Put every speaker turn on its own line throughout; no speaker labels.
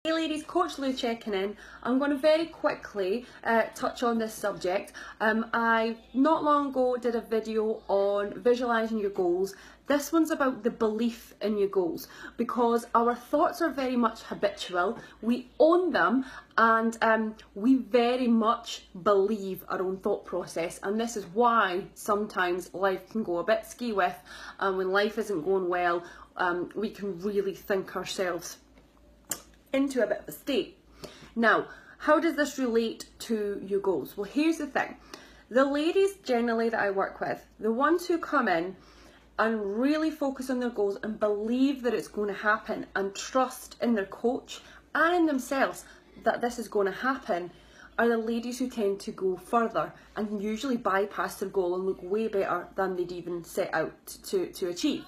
Hey ladies, Coach Lou checking in. I'm going to very quickly touch on this subject. I not long ago did a video on visualising your goals. This one's about the belief in your goals because our thoughts are very much habitual. We own them and we very much believe our own thought process, and this is why sometimes life can go a bit ski with, and when life isn't going well, we can really think ourselves into a bit of a state. Now, how does this relate to your goals? Well, here's the thing. The ladies generally that I work with, the ones who come in and really focus on their goals and believe that it's going to happen and trust in their coach and in themselves that this is going to happen, are the ladies who tend to go further and usually bypass their goal and look way better than they'd even set out to achieve.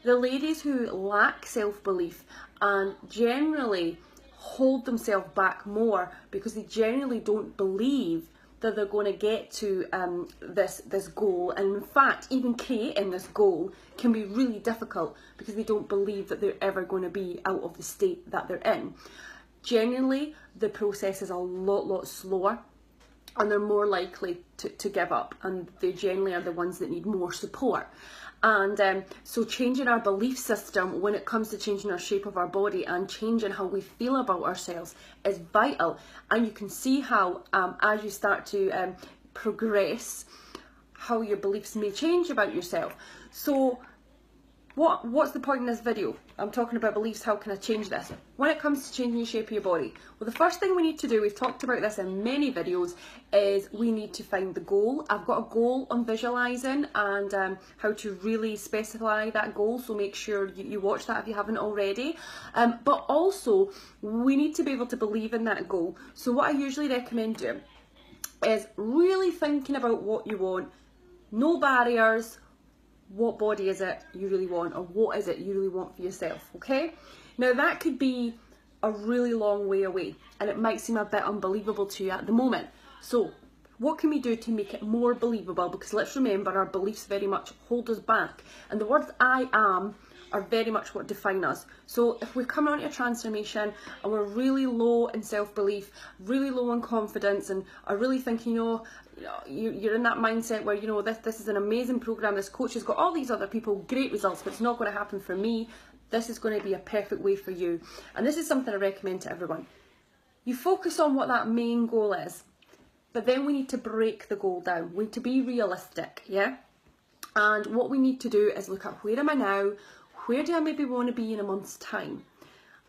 The ladies who lack self-belief and generally hold themselves back more because they generally don't believe that they're going to get to this goal, and in fact even creating this goal can be really difficult because they don't believe that they're ever going to be out of the state that they're in. Generally the process is a lot slower and they're more likely to give up, and they generally are the ones that need more support. And so changing our belief system when it comes to changing our shape of our body and changing how we feel about ourselves is vital. And you can see how as you start to progress, how your beliefs may change about yourself. So what's the point in this video? I'm talking about beliefs. How can I change this? When it comes to changing the shape of your body, well, the first thing we need to do, we've talked about this in many videos, is we need to find the goal. I've got a goal on visualising and how to really specify that goal, so make sure you watch that if you haven't already. But also, we need to be able to believe in that goal. So what I usually recommend doing is really thinking about what you want, no barriers. What body is it you really want, or what is it you really want for yourself, okay? Now that could be a really long way away and it might seem a bit unbelievable to you at the moment. So what can we do to make it more believable? Because let's remember, our beliefs very much hold us back, and the words I am are very much what define us. So if we're coming onto a transformation and we're really low in self-belief, really low in confidence, and are really thinking, you're in that mindset where, this is an amazing program, this coach has got all these other people, great results, but it's not going to happen for me. This is going to be a perfect way for you. And this is something I recommend to everyone. You focus on what that main goal is, but then we need to break the goal down. We need to be realistic, yeah? And what we need to do is look at, where am I now? Where do I maybe want to be in a month's time?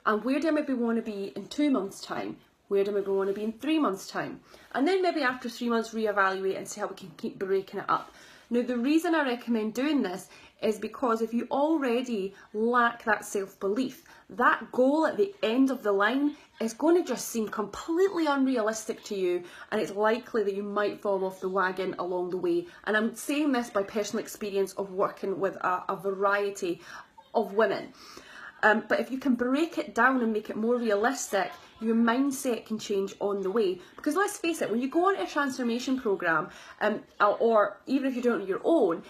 And where do I maybe want to be in 2 months' time? Where do I maybe want to be in 3 months' time? And then maybe after 3 months reevaluate and see how we can keep breaking it up. Now the reason I recommend doing this is because if you already lack that self-belief, that goal at the end of the line is going to just seem completely unrealistic to you, and it's likely that you might fall off the wagon along the way. And I'm saying this by personal experience of working with a variety of women. But if you can break it down and make it more realistic, your mindset can change on the way. Because let's face it, when you go on a transformation program, or even if you're doing it on your own,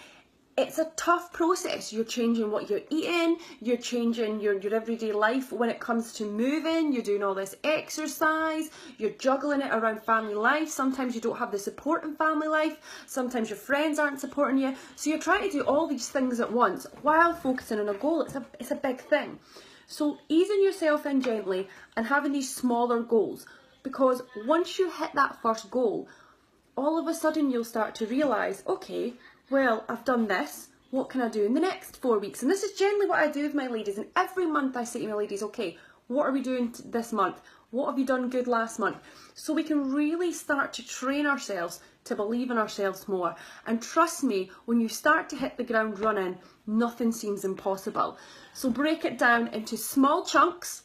it's a tough process. You're changing what you're eating, you're changing your everyday life when it comes to moving, you're doing all this exercise, you're juggling it around family life. Sometimes you don't have the support in family life, sometimes your friends aren't supporting you. So you're trying to do all these things at once while focusing on a goal. It's a big thing. So easing yourself in gently and having these smaller goals, because once you hit that first goal, all of a sudden you'll start to realise, okay, well, I've done this, what can I do in the next 4 weeks? And this is generally what I do with my ladies, and every month I say to my ladies, okay, what are we doing this month? What have you done good last month? So we can really start to train ourselves to believe in ourselves more. And trust me, when you start to hit the ground running, nothing seems impossible. So break it down into small chunks,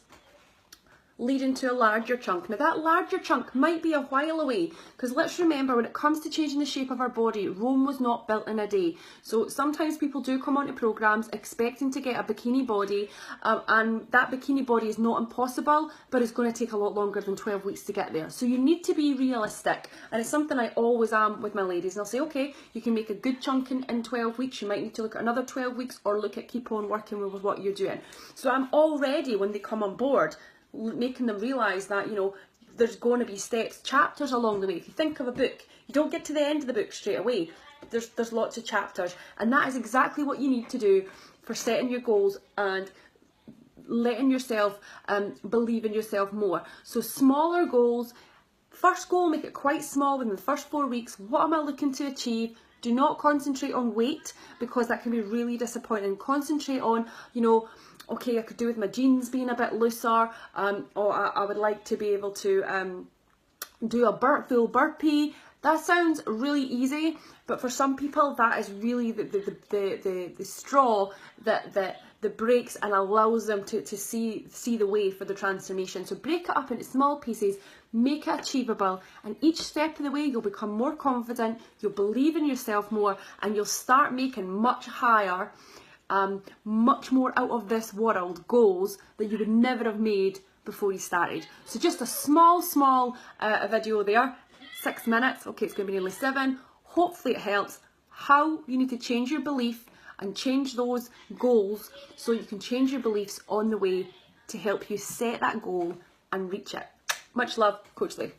leading to a larger chunk. Now that larger chunk might be a while away, because let's remember, when it comes to changing the shape of our body, Rome was not built in a day. So sometimes people do come onto programs expecting to get a bikini body, and that bikini body is not impossible, but it's going to take a lot longer than 12 weeks to get there. So you need to be realistic, and it's something I always am with my ladies. And I'll say, okay, you can make a good chunk in 12 weeks, you might need to look at another 12 weeks, or look at keep on working with what you're doing. So I'm already, when they come on board, making them realise that, you know, there's going to be steps, chapters along the way. If you think of a book, you don't get to the end of the book straight away. There's lots of chapters, and that is exactly what you need to do for setting your goals and letting yourself believe in yourself more. So smaller goals. First goal, make it quite small within the first 4 weeks. What am I looking to achieve? Do not concentrate on weight, because that can be really disappointing. Concentrate on, you know, okay, I could do with my jeans being a bit looser, or I would like to be able to do a full burpee. That sounds really easy, but for some people that is really the straw that breaks and allows them to see the way for the transformation. So break it up into small pieces, make it achievable, and each step of the way you'll become more confident, you'll believe in yourself more, and you'll start making much higher, much more out of this world goals that you would never have made before you started. So just a small video there, 6 minutes. Okay, it's going to be nearly 7. Hopefully it helps. How you need to change your belief and change those goals so you can change your beliefs on the way to help you set that goal and reach it. Much love, Coach Lee.